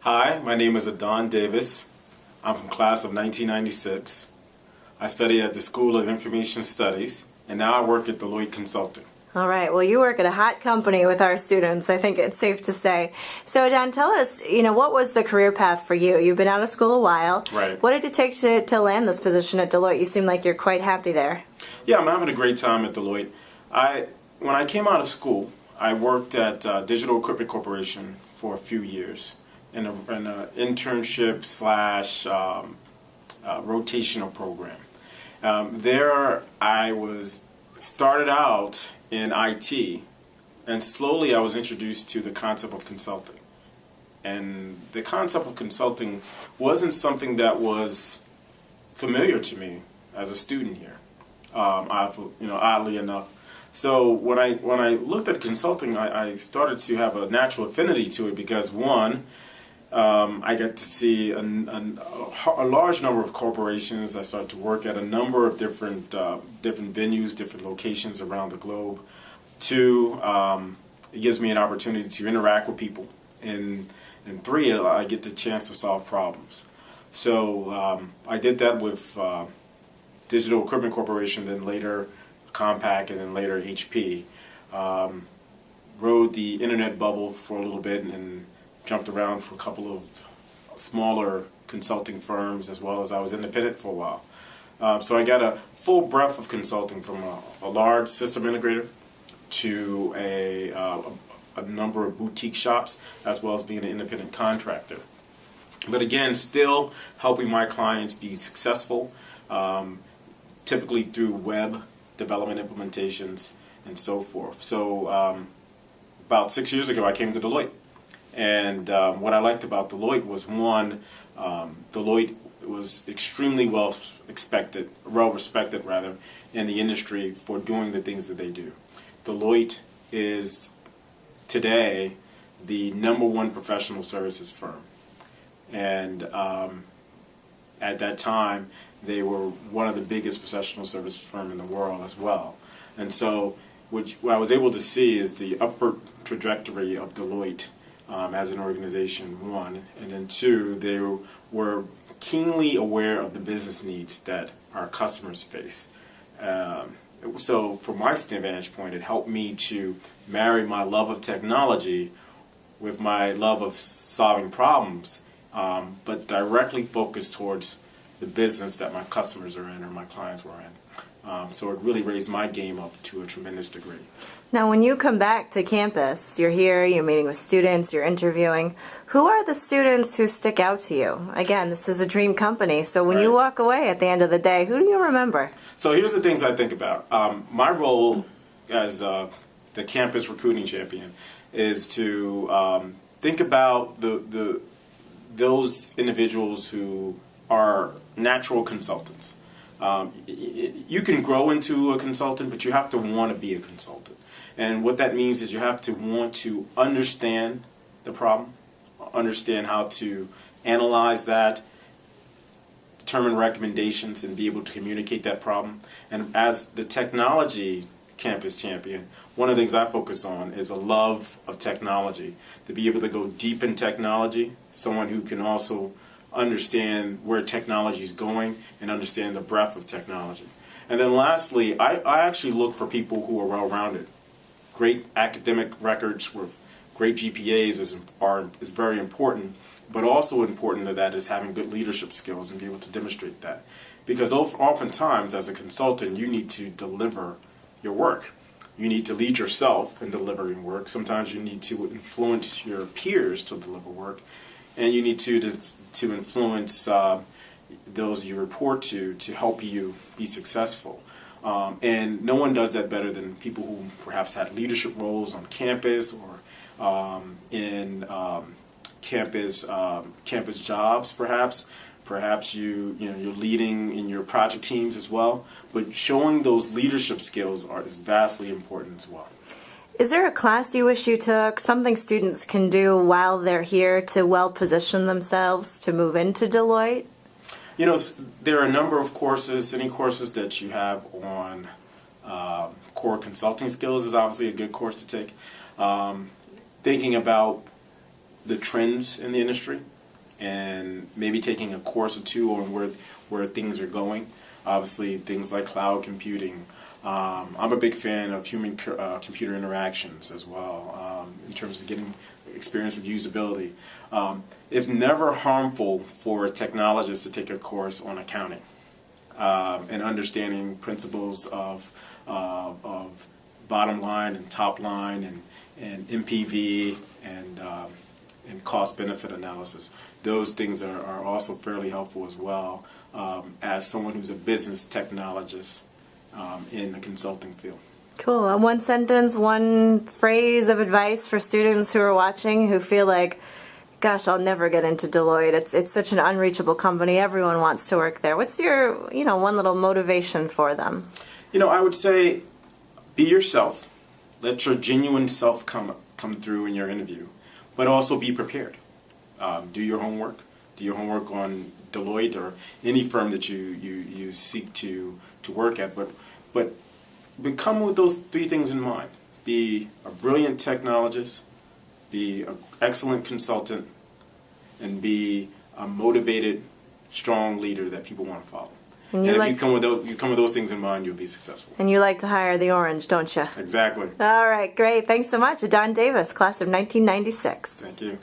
Hi, my name is Adon Davis. I'm from class of 1996. I study at the School of Information Studies, and now I work at Deloitte Consulting. All right. Well, you work at a hot company with our students, I think it's safe to say. So, Don, tell us, what was the career path for you? You've been out of school a while. Right. What did it take to land this position at Deloitte? You seem like you're quite happy there. Yeah, I'm having a great time at Deloitte. When I came out of school, I worked at Digital Equipment Corporation for a few years in an internship slash rotational program. There I started out in IT, and slowly I was introduced to the concept of consulting. And the concept of consulting wasn't something that was familiar to me as a student here, oddly enough. So when I looked at consulting, I started to have a natural affinity to it because, one, I got to see a large number of corporations. I started to work at a number of different venues, different locations around the globe. Two, it gives me an opportunity to interact with people. And three, I get the chance to solve problems. So I did that with Digital Equipment Corporation, then later Compaq, and then later HP. Rode the internet bubble for a little bit and jumped around for a couple of smaller consulting firms, as well as I was independent for a while. So I got a full breadth of consulting, from a large system integrator to a number of boutique shops, as well as being an independent contractor. But again, still helping my clients be successful, typically through web development implementations and so forth. So about 6 years ago, I came to Deloitte. And what I liked about Deloitte was, one, Deloitte was extremely well respected in the industry for doing the things that they do. Deloitte is today the #1 professional services firm, and at that time they were one of the biggest professional services firm in the world as well. And so what I was able to see is the upward trajectory of Deloitte as an organization, one, and then two, they were keenly aware of the business needs that our customers face. So from my vantage point, it helped me to marry my love of technology with my love of solving problems, but directly focused towards the business that my customers are in or my clients were in. So it really raised my game up to a tremendous degree. Now, when you come back to campus, you're here, you're meeting with students, you're interviewing. Who are the students who stick out to you? Again, this is a dream company, so when you walk away at the end of the day, who do you remember? So here's the things I think about. My role as the campus recruiting champion is to think about those individuals who are natural consultants. You can grow into a consultant, but you have to want to be a consultant. And what that means is you have to want to understand the problem, understand how to analyze that, determine recommendations, and be able to communicate that problem. And as the technology campus champion, one of the things I focus on is a love of technology, to be able to go deep in technology, someone who can also understand where technology is going and understand the breadth of technology. And then lastly, I actually look for people who are well-rounded. Great academic records with great GPAs is very important, but also important to that is having good leadership skills and be able to demonstrate that. Because oftentimes, as a consultant, you need to deliver your work. You need to lead yourself in delivering work. Sometimes you need to influence your peers to deliver work, and you need to influence those you report to help you be successful. And no one does that better than people who perhaps had leadership roles on campus or in campus jobs, perhaps. Perhaps you're leading in your project teams as well. But showing those leadership skills is vastly important as well. Is there a class you wish you took, something students can do while they're here to well position themselves to move into Deloitte? There are a number of courses. Any courses that you have on core consulting skills is obviously a good course to take. Thinking about the trends in the industry and maybe taking a course or two on where things are going. Obviously, things like cloud computing. I'm a big fan of human computer interactions as well, in terms of getting experience with usability. It's never harmful for a technologist to take a course on accounting and understanding principles of bottom line and top line and MPV and cost benefit analysis. Those things are also fairly helpful as well, as someone who's a business technologist in the consulting field. Cool. One sentence, one phrase of advice for students who are watching who feel like, gosh, I'll never get into Deloitte. It's such an unreachable company. Everyone wants to work there. What's your, one little motivation for them? I would say be yourself. Let your genuine self come through in your interview, but also be prepared. Do your homework. Do your homework on Deloitte or any firm that you seek to work at, but come with those three things in mind. Be a brilliant technologist, be an excellent consultant, and be a motivated, strong leader that people want to follow. And if you come with those things in mind, you'll be successful. And you like to hire the orange, don't you? Exactly. All right, great. Thanks so much. Adon Davis, class of 1996. Thank you.